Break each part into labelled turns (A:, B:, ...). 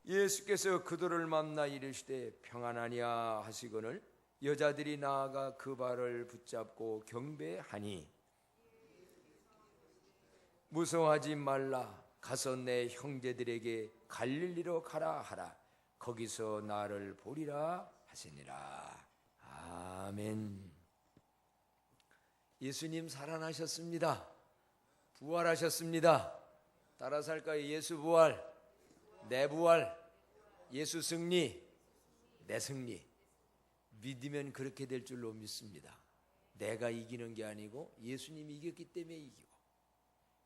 A: 예수께서 그들을 만나 이르시되 평안하냐 하시거늘 여자들이 나아가 그 발을 붙잡고 경배하니 무서워하지 말라. 가서 내 형제들에게 갈릴리로 가라 하라. 거기서 나를 보리라 하시니라. 아멘. 예수님 살아나셨습니다. 부활하셨습니다. 따라서 할까요? 예수 부활, 내 부활, 예수 승리, 내 승리. 믿으면 그렇게 될 줄로 믿습니다. 내가 이기는 게 아니고 예수님이 이겼기 때문에 이기고,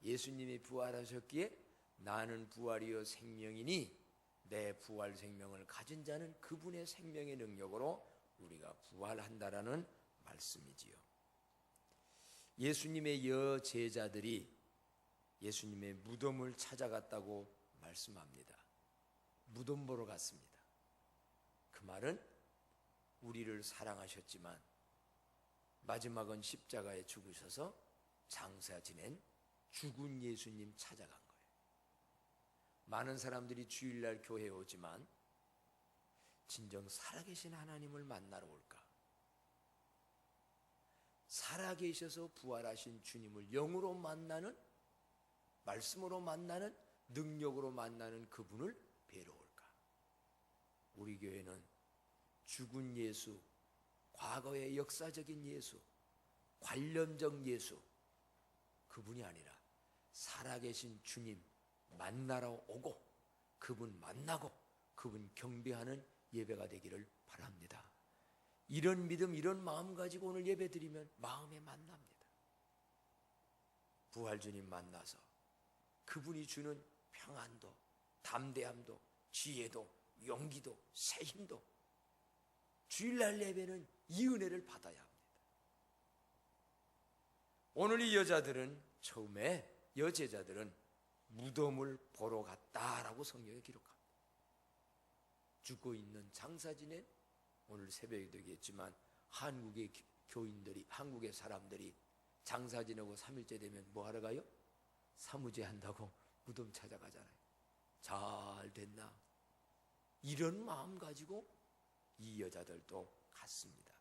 A: 예수님이 부활하셨기에 나는 부활이요 생명이니 내 부활 생명을 가진 자는 그분의 생명의 능력으로 우리가 부활한다라는 말씀이지요. 예수님의 여제자들이 예수님의 무덤을 찾아갔다고 말씀합니다. 무덤 보러 갔습니다. 그 말은 우리를 사랑하셨지만 마지막은 십자가에 죽으셔서 장사 지낸 죽은 예수님 찾아간 거예요. 많은 사람들이 주일날 교회에 오지만 진정 살아계신 하나님을 만나러 올까? 살아계셔서 부활하신 주님을 영으로 만나는, 말씀으로 만나는, 능력으로 만나는 그분을 뵈러 올까? 우리 교회는 죽은 예수, 과거의 역사적인 예수, 관념적 예수, 그분이 아니라 살아계신 주님 만나러 오고 그분 만나고 그분 경배하는 예배가 되기를 바랍니다. 이런 믿음, 이런 마음 가지고 오늘 예배 드리면 마음에 만납니다. 부활주님 만나서 그분이 주는 평안도, 담대함도, 지혜도, 용기도, 새 힘도, 주일날 예배는 이 은혜를 받아야 합니다. 오늘 이 여자들은 처음에 여제자들은 무덤을 보러 갔다라고 성경에 기록합니다. 죽고 있는 장사 지낸, 오늘 새벽이 되겠지만 한국의 교인들이, 한국의 사람들이 장사 지내고 3일째 되면 뭐 하러 가요? 사무제 한다고 무덤 찾아가잖아요. 잘 됐나? 이런 마음 가지고 이 여자들도 갔습니다.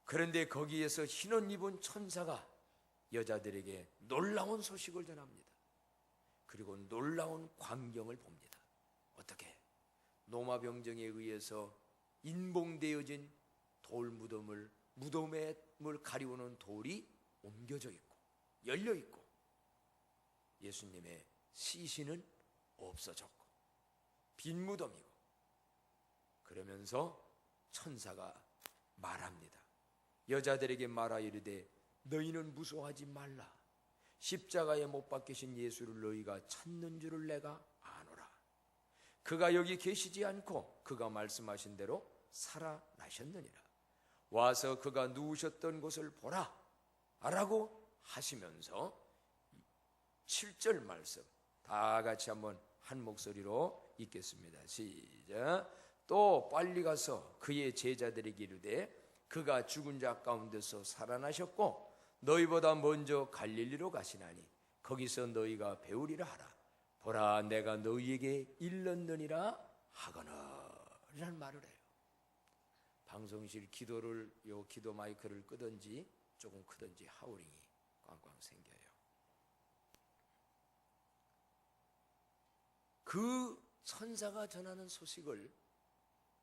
A: 그런데 거기에서 흰옷 입은 천사가 여자들에게 놀라운 소식을 전합니다. 그리고 놀라운 광경을 봅니다. 어떻게? 노마병정에 의해서 인봉되어진 돌무덤을, 무덤을 가리우는 돌이 옮겨져 있고 열려 있고 예수님의 시신은 없어졌고 빈 무덤이고, 그러면서 천사가 말합니다. 여자들에게 말하 이르되 너희는 무서워하지 말라. 십자가에 못 박히신 예수를 너희가 찾는 줄을 내가 아노라. 그가 여기 계시지 않고 그가 말씀하신 대로 살아나셨느니라. 와서 그가 누우셨던 곳을 보라 라고 하시면서 7절 말씀 다 같이 한번 한 목소리로 읽겠습니다. 시작. 또 빨리 가서 그의 제자들에게 이르되 그가 죽은 자 가운데서 살아나셨고 너희보다 먼저 갈릴리로 가시나니 거기서 너희가 배우리라 하라. 보라 내가 너희에게 일렀느니라 하거늘 이라는 말을 해요. 방송실 기도를, 요 기도 마이크를 끄든지 조금 크든지 하우링이 꽝꽝 생겨요. 그 천사가 전하는 소식을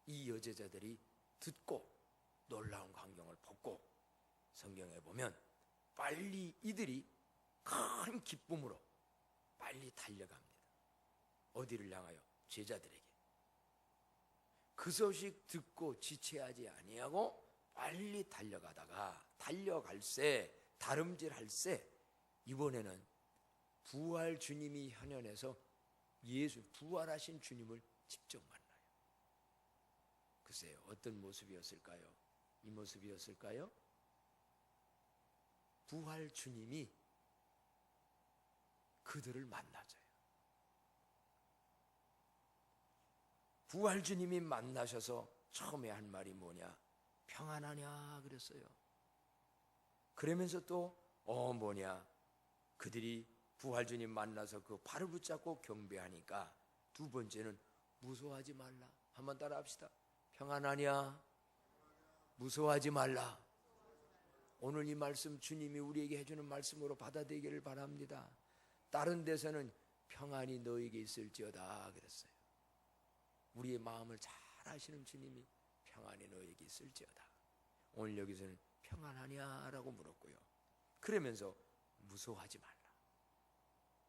A: 이 여제자들이 듣고 놀라운 광경을 보고 성경에 보면 빨리 이들이 큰 기쁨으로 빨리 달려갑니다. 어디를 향하여? 제자들에게. 그 소식 듣고 지체하지 아니하고 빨리 달려가다가 달려갈새, 다름질할새 이번에는 부활 주님이 현현해서 예수, 부활하신 주님을 직접 만나요. 글쎄요, 어떤 모습이었을까요? 이 모습이었을까요? 부활 주님이 그들을 만나줘요. 부활 주님이 만나셔서 처음에 한 말이 뭐냐? 평안하냐 그랬어요. 그러면서 또 뭐냐? 그들이 부활 주님 만나서 그 발을 붙잡고 경배하니까 두 번째는 무서워하지 말라. 한번 따라 합시다. 평안하냐? 무서워하지 말라. 오늘 이 말씀 주님이 우리에게 해주는 말씀으로 받아들이기를 바랍니다. 다른 데서는 평안이 너에게 있을지어다 그랬어요. 우리의 마음을 잘 아시는 주님이 평안이 너에게 있을지어다. 오늘 여기서는 평안하냐라고 물었고요. 그러면서 무서워하지 말라.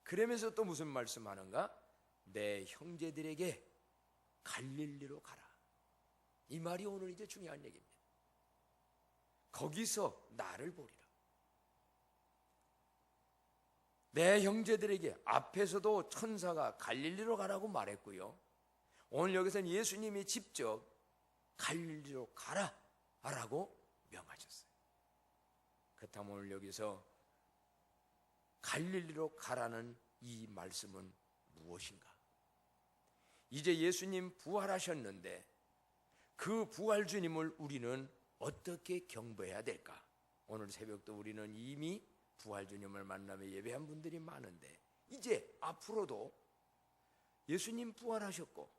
A: 그러면서 또 무슨 말씀하는가? 내 형제들에게 갈릴리로 가라. 이 말이 오늘 이제 중요한 얘기입니다. 거기서 나를 보리라. 내 형제들에게 앞에서도 천사가 갈릴리로 가라고 말했고요. 오늘 여기서는 예수님이 직접 갈릴리로 가라 라고 명하셨어요. 그렇다면 오늘 여기서 갈릴리로 가라는 이 말씀은 무엇인가? 이제 예수님 부활하셨는데 그 부활 주님을 우리는 어떻게 경배해야 될까? 오늘 새벽도 우리는 이미 부활 주님을 만나며 예배한 분들이 많은데 이제 앞으로도 예수님 부활하셨고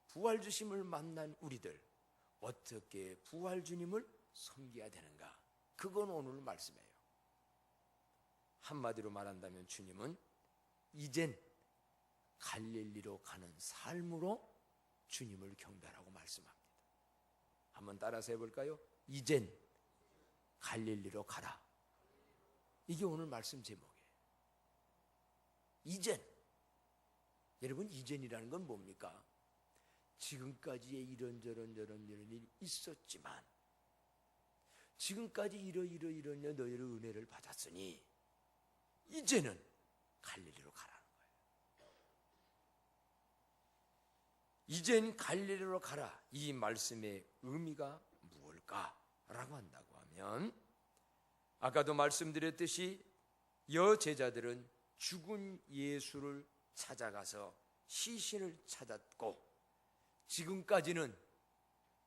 A: 부활 주심을 만난 우리들 어떻게 부활 주님을 섬겨야 되는가? 그건 오늘 말씀이에요. 한마디로 말한다면 주님은 이젠 갈릴리로 가는 삶으로 주님을 경배하라고 말씀합니다. 한번 따라서 해볼까요? 이젠 갈릴리로 가라. 이게 오늘 말씀 제목이에요. 이젠. 여러분, 이젠이라는 건 뭡니까? 지금까지의 이런저런 일이 있었지만 지금까지 이런 너희의 은혜를 받았으니 이제는 갈릴리로 가라는 거예요. 이젠 갈릴리로 가라. 이 말씀의 의미가 무엇일까라고 한다고 하면 아까도 말씀드렸듯이 여제자들은 죽은 예수를 찾아가서 시신을 찾았고 지금까지는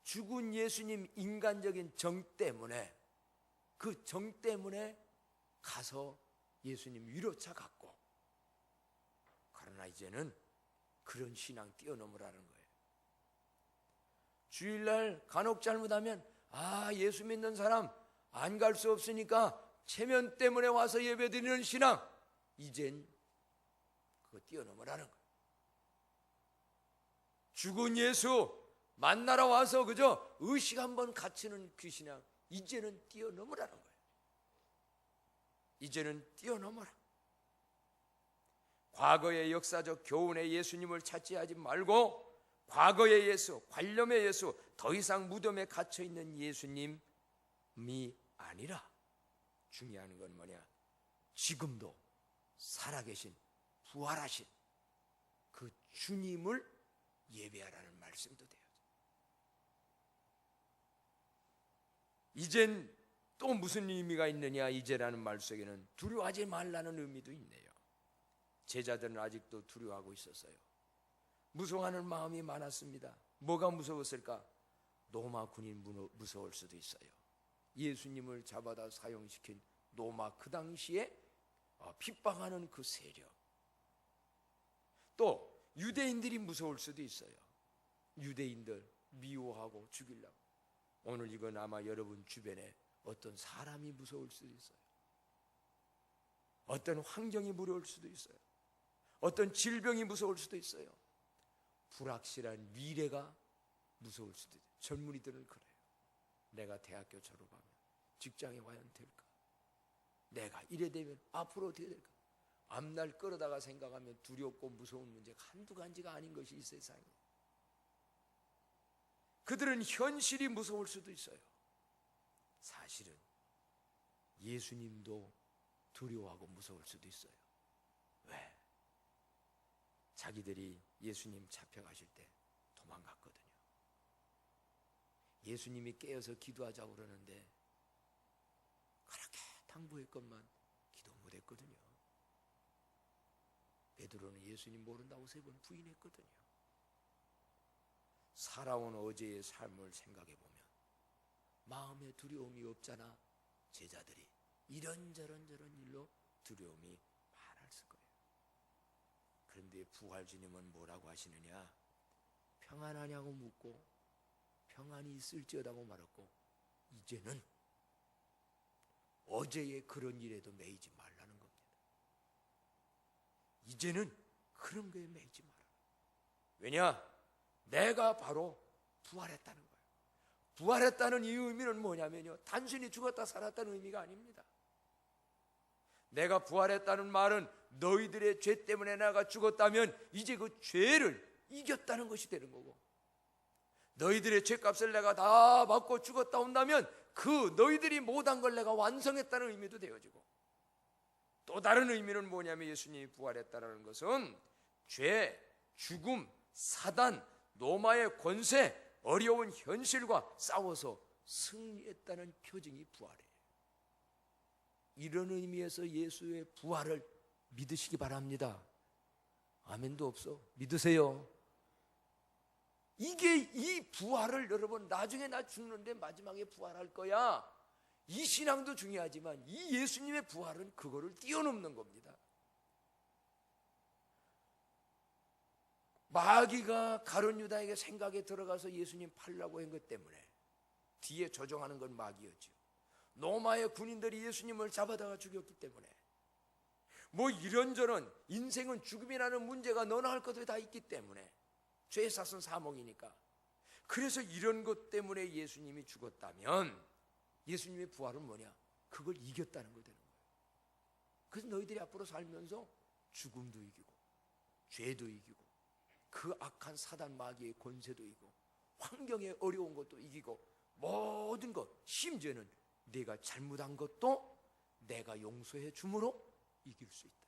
A: 죽은 예수님 인간적인 정 때문에 그 정 때문에 가서 예수님 위로차 갖고 그러나 이제는 그런 신앙 뛰어넘으라는 거예요. 주일날 간혹 잘못하면 예수 믿는 사람 안 갈 수 없으니까 체면 때문에 와서 예배드리는 신앙 이젠 그거 뛰어넘으라는 거예요. 죽은 예수 만나러 와서 그저 의식 한번 갖추는 그 신앙 이제는 뛰어넘으라는 거예요. 이제는 뛰어넘어라. 과거의 역사적 교훈의 예수님을 찾지 하지 말고 과거의 예수, 관념의 예수, 더 이상 무덤에 갇혀있는 예수님이 아니라 중요한 건 뭐냐? 지금도 살아계신 부활하신 그 주님을 예배하라는 말씀도 돼요. 이젠 또 무슨 의미가 있느냐? 이제라는 말 속에는 두려워하지 말라는 의미도 있네요. 제자들은 아직도 두려워하고 있었어요. 무서워하는 마음이 많았습니다. 뭐가 무서웠을까? 로마 군인 무서울 수도 있어요. 예수님을 잡아다 사형시킨 로마 그 당시에 핍박하는 그 세력. 또 유대인들이 무서울 수도 있어요. 유대인들 미워하고 죽이려고. 오늘 이건 아마 여러분 주변에 어떤 사람이 무서울 수도 있어요. 어떤 환경이 무서울 수도 있어요. 어떤 질병이 무서울 수도 있어요. 불확실한 미래가 무서울 수도 있어요. 젊은이들은 그래요. 내가 대학교 졸업하면 직장에 과연 될까? 내가 이래 되면 앞으로 어떻게 될까? 앞날 끌어다가 생각하면 두렵고 무서운 문제가 한두 가지가 아닌 것이 이 세상에. 그들은 현실이 무서울 수도 있어요. 사실은 예수님도 두려워하고 무서울 수도 있어요. 왜? 자기들이 예수님 잡혀가실 때 도망갔거든요. 예수님이 깨어서 기도하자고 그러는데 그렇게 당부했건만 기도 못했거든요. 베드로는 예수님 모른다고 3번 부인했거든요. 살아온 어제의 삶을 생각해보면 마음에 두려움이 없잖아. 제자들이 이런저런 일로 두려움이 많았을 거예요. 그런데 부활 주님은 뭐라고 하시느냐? 평안하냐고 묻고 평안이 있을지어다고 말했고, 이제는 어제의 그런 일에도 매이지 말라는 겁니다. 이제는 그런 거에 매이지 마라. 왜냐? 내가 바로 부활했다는 거예요. 부활했다는 이 의미는 뭐냐면요, 단순히 죽었다 살았다는 의미가 아닙니다. 내가 부활했다는 말은 너희들의 죄 때문에 내가 죽었다면 이제 그 죄를 이겼다는 것이 되는 거고, 너희들의 죄값을 내가 다 받고 죽었다 온다면 그 너희들이 못한 걸 내가 완성했다는 의미도 되어지고, 또 다른 의미는 뭐냐면 예수님이 부활했다는 것은 죄, 죽음, 사단, 로마의 권세, 어려운 현실과 싸워서 승리했다는 표징이 부활이에요. 이런 의미에서 예수의 부활을 믿으시기 바랍니다. 아멘도 없어. 믿으세요. 이게 이 부활을 여러분, 나중에 나 죽는데 마지막에 부활할 거야, 이 신앙도 중요하지만 이 예수님의 부활은 그거를 뛰어넘는 겁니다. 마귀가 가룟 유다에게 생각에 들어가서 예수님 팔라고 한 것 때문에 뒤에 조종하는 건 마귀였죠. 로마의 군인들이 예수님을 잡아다가 죽였기 때문에, 뭐 이런저런 인생은 죽음이라는 문제가 너나 할 것들이 다 있기 때문에, 죄의 삭은 사망이니까, 그래서 이런 것 때문에 예수님이 죽었다면 예수님의 부활은 뭐냐? 그걸 이겼다는 거 되는 거예요. 그래서 너희들이 앞으로 살면서 죽음도 이기고 죄도 이기고 그 악한 사단 마귀의 권세도 이기고 환경의 어려운 것도 이기고 모든 것, 심지어는 네가 잘못한 것도 내가 용서해 줌으로 이길 수 있다.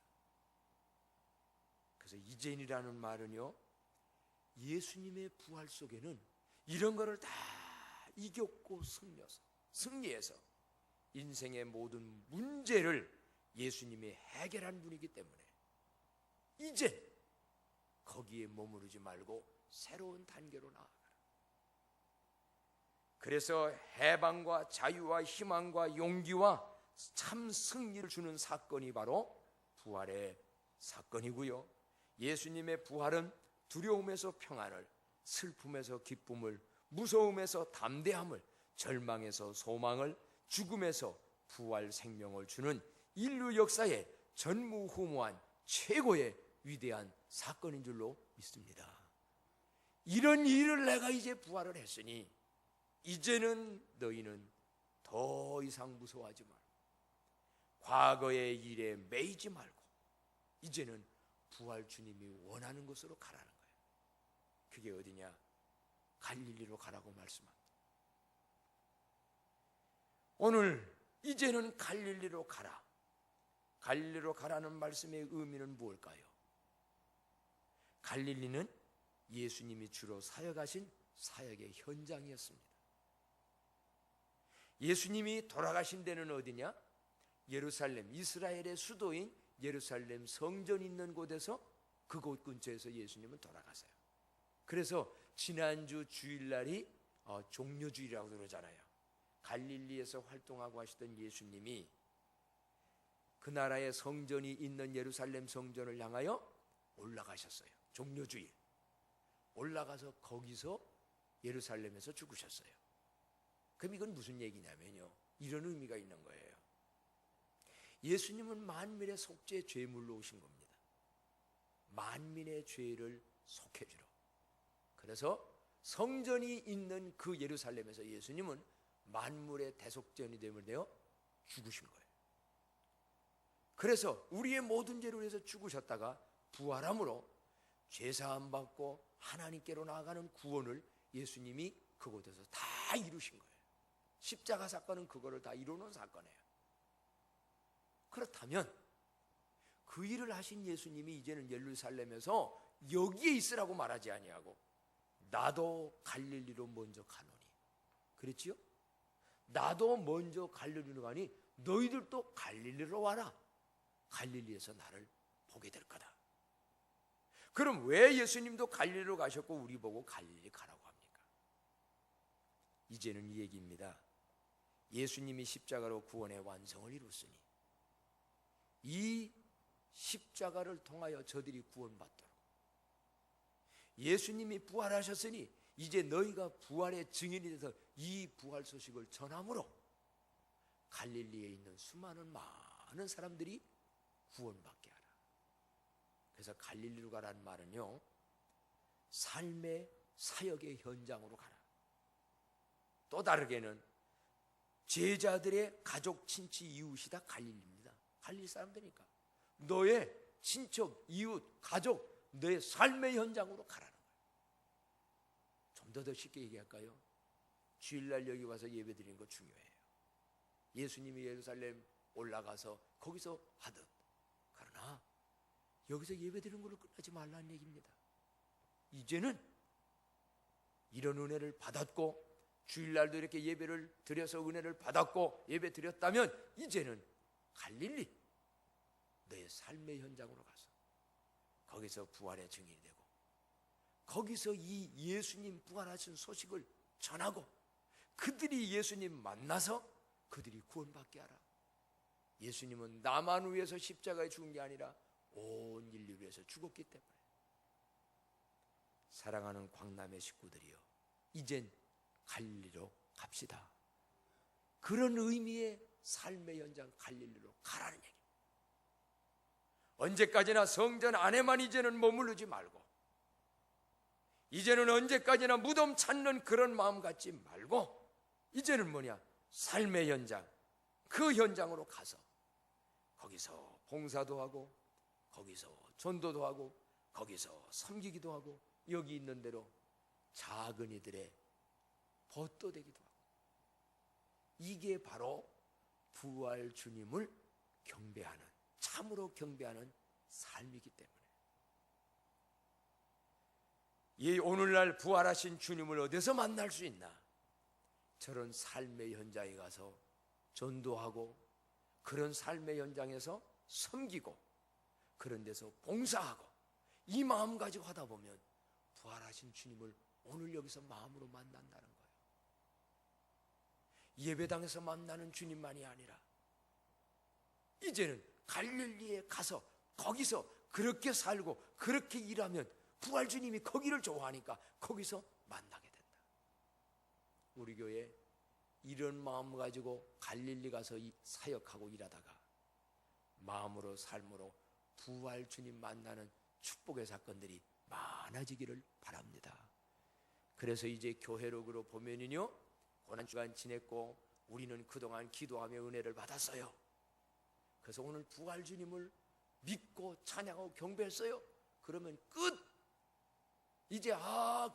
A: 그래서 이젠이라는 말은요, 예수님의 부활 속에는 이런 거를 다 이겼고 승리해서 인생의 모든 문제를 예수님이 해결한 분이기 때문에 이제 거기에 머무르지 말고 새로운 단계로 나아가라. 그래서 해방과 자유와 희망과 용기와 참 승리를 주는 사건이 바로 부활의 사건이고요, 예수님의 부활은 두려움에서 평안을, 슬픔에서 기쁨을, 무서움에서 담대함을, 절망에서 소망을, 죽음에서 부활 생명을 주는 인류 역사의 전무후무한 최고의 위대한 사건인 줄로 믿습니다. 이런 일을 내가 이제 부활을 했으니 이제는 너희는 더 이상 무서워하지 말고 과거의 일에 매이지 말고 이제는 부활 주님이 원하는 곳으로 가라는 거예요. 그게 어디냐? 갈릴리로 가라고 말씀합니다. 오늘 이제는 갈릴리로 가라. 갈릴리로 가라는 말씀의 의미는 무엇일까요? 갈릴리는 예수님이 주로 사역하신 사역의 현장이었습니다. 예수님이 돌아가신 데는 어디냐? 예루살렘, 이스라엘의 수도인 예루살렘 성전 있는 곳에서, 그곳 근처에서 예수님은 돌아가세요. 그래서 지난주 주일날이 종려주일이라고 그러잖아요. 갈릴리에서 활동하고 하시던 예수님이 그 나라의 성전이 있는 예루살렘 성전을 향하여 올라가셨어요. 종려주일 올라가서 거기서 예루살렘에서 죽으셨어요. 그럼 이건 무슨 얘기냐면요, 이런 의미가 있는 거예요. 예수님은 만민의 속죄 죄물로 오신 겁니다. 만민의 죄를 속해주러. 그래서 성전이 있는 그 예루살렘에서 예수님은 만물의 대속전이 되어 죽으신 거예요. 그래서 우리의 모든 죄를 위해서 죽으셨다가 부활함으로 죄사함 받고 하나님께로 나아가는 구원을 예수님이 그곳에서 다 이루신 거예요. 십자가 사건은 그거를 다 이루는 사건이에요. 그렇다면 그 일을 하신 예수님이 이제는 예루살렘에서 여기에 있으라고 말하지 아니하고 나도 갈릴리로 먼저 가노니, 그랬지요? 나도 먼저 갈릴리로 가니 너희들도 갈릴리로 와라. 갈릴리에서 나를 보게 될 거다. 그럼 왜 예수님도 갈릴리로 가셨고 우리 보고 갈릴리 가라고 합니까? 이제는 이 얘기입니다. 예수님이 십자가로 구원의 완성을 이뤘으니 이 십자가를 통하여 저들이 구원받도록 예수님이 부활하셨으니 이제 너희가 부활의 증인이 돼서 이 부활 소식을 전함으로 갈릴리에 있는 수많은 많은 사람들이 구원받게 하라. 그래서 갈릴리로 가라는 말은요, 삶의 사역의 현장으로 가라. 또 다르게는 제자들의 가족, 친치, 이웃이 다 갈릴리입니다. 갈릴리 사람들이니까 너의 친척, 이웃, 가족, 너의 삶의 현장으로 가라는 거예요. 좀 더 쉽게 얘기할까요? 주일날 여기 와서 예배 드리는 거 중요해요. 예수님이 예루살렘 올라가서 거기서 하듯, 그러나 여기서 예배 드리는 걸로 끝나지 말라는 얘기입니다. 이제는 이런 은혜를 받았고 주일날도 이렇게 예배를 드려서 은혜를 받았고 예배 드렸다면 이제는 갈릴리, 너의 삶의 현장으로 가서 거기서 부활의 증인이 되고 거기서 이 예수님 부활하신 소식을 전하고 그들이 예수님 만나서 그들이 구원받게 하라. 예수님은 나만 위해서 십자가에 죽은 게 아니라 온 인류를 위해서 죽었기 때문에. 사랑하는 광남의 식구들이여, 이젠 갈릴리로 갑시다. 그런 의미의 삶의 현장 갈릴리로 가라는 얘기입니다. 언제까지나 성전 안에만 이제는 머무르지 말고, 이제는 언제까지나 무덤 찾는 그런 마음 갖지 말고, 이제는 뭐냐? 삶의 현장, 그 현장으로 가서 거기서 봉사도 하고 거기서 전도도 하고 거기서 섬기기도 하고 여기 있는 대로 작은 이들의 벗도 되기도 하고, 이게 바로 부활 주님을 경배하는, 참으로 경배하는 삶이기 때문에. 이 오늘날 부활하신 주님을 어디서 만날 수 있나? 저런 삶의 현장에 가서 전도하고 그런 삶의 현장에서 섬기고 그런 데서 봉사하고 이 마음 가지고 하다 보면 부활하신 주님을 오늘 여기서 마음으로 만난다는 거예요. 예배당에서 만나는 주님만이 아니라 이제는 갈릴리에 가서 거기서 그렇게 살고 그렇게 일하면 부활 주님이 거기를 좋아하니까 거기서 만나게 된다. 우리 교회 이런 마음 가지고 갈릴리 가서 사역하고 일하다가 마음으로 삶으로 부활 주님 만나는 축복의 사건들이 많아지기를 바랍니다. 그래서 이제 교회록으로 보면은요, 고난주간 지냈고 우리는 그동안 기도하며 은혜를 받았어요. 그래서 오늘 부활 주님을 믿고 찬양하고 경배했어요. 그러면 끝! 이제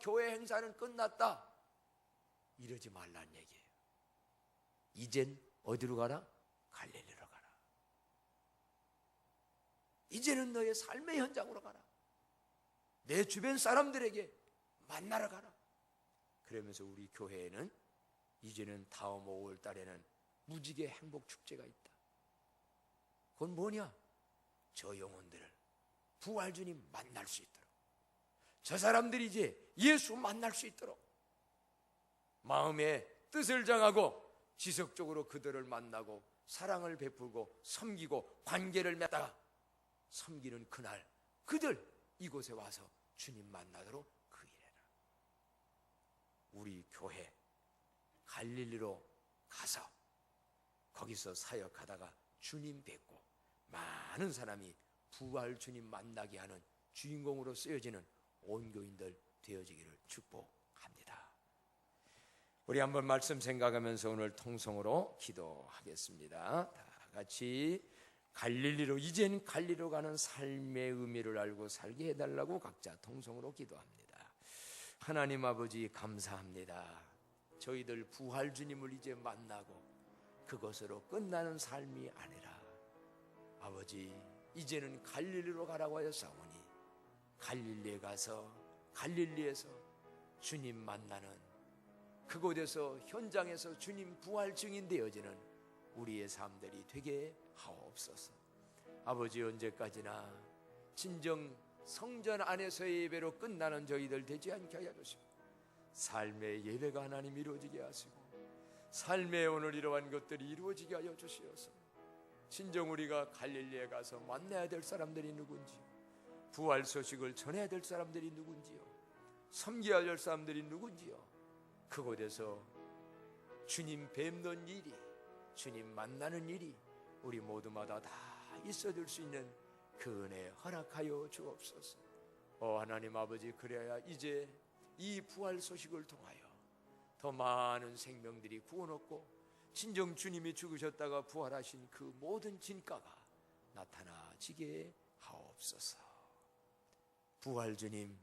A: 교회 행사는 끝났다, 이러지 말라는 얘기예요. 이젠 어디로 가라? 갈릴리로 가라. 이제는 너의 삶의 현장으로 가라. 내 주변 사람들에게 만나러 가라. 그러면서 우리 교회에는 이제는 다음 5월 달에는 무지개 행복 축제가 있다. 그건 뭐냐? 저 영혼들을 부활 주님 만날 수 있도록, 저 사람들이 이제 예수 만날 수 있도록 마음의 뜻을 정하고 지속적으로 그들을 만나고 사랑을 베풀고 섬기고 관계를 맺다가 섬기는 그날 그들 이곳에 와서 주님 만나도록 그 일해라. 우리 교회 갈릴리로 가서 거기서 사역하다가 주님 뵙고 많은 사람이 부활 주님 만나게 하는 주인공으로 쓰여지는 온 교인들 되어지기를 축복합니다. 우리 한번 말씀 생각하면서 오늘 통성으로 기도하겠습니다. 다 같이 갈릴리로, 이젠 갈릴리로 가는 삶의 의미를 알고 살게 해달라고 각자 통성으로 기도합니다. 하나님 아버지 감사합니다. 저희들 부활 주님을 이제 만나고 그것으로 끝나는 삶이 아니라 아버지 이제는 갈릴리로 가라고 하였사오니 갈릴리에 가서 갈릴리에서 주님 만나는 그곳에서 현장에서 주님 부활 증인 되어지는 우리의 삶들이 되게 하옵소서. 아버지 언제까지나 진정 성전 안에서의 예배로 끝나는 저희들 되지 않게 하여 주시고 삶의 예배가 하나님 이루어지게 하시고 삶의 오늘 이러한 것들이 이루어지게 하여 주시옵소서. 진정 우리가 갈릴리에 가서 만나야 될 사람들이 누군지요, 부활 소식을 전해야 될 사람들이 누군지요, 섬겨야 할 사람들이 누군지요. 그곳에서 주님 뵙는 일이, 주님 만나는 일이 우리 모두마다 다 있어질 수 있는 그 은혜 허락하여 주옵소서. 하나님 아버지, 그래야 이제 이 부활 소식을 통하여 더 많은 생명들이 구원 얻고 진정 주님이 죽으셨다가 부활하신 그 모든 진가가 나타나지게 하옵소서. 부활 주님,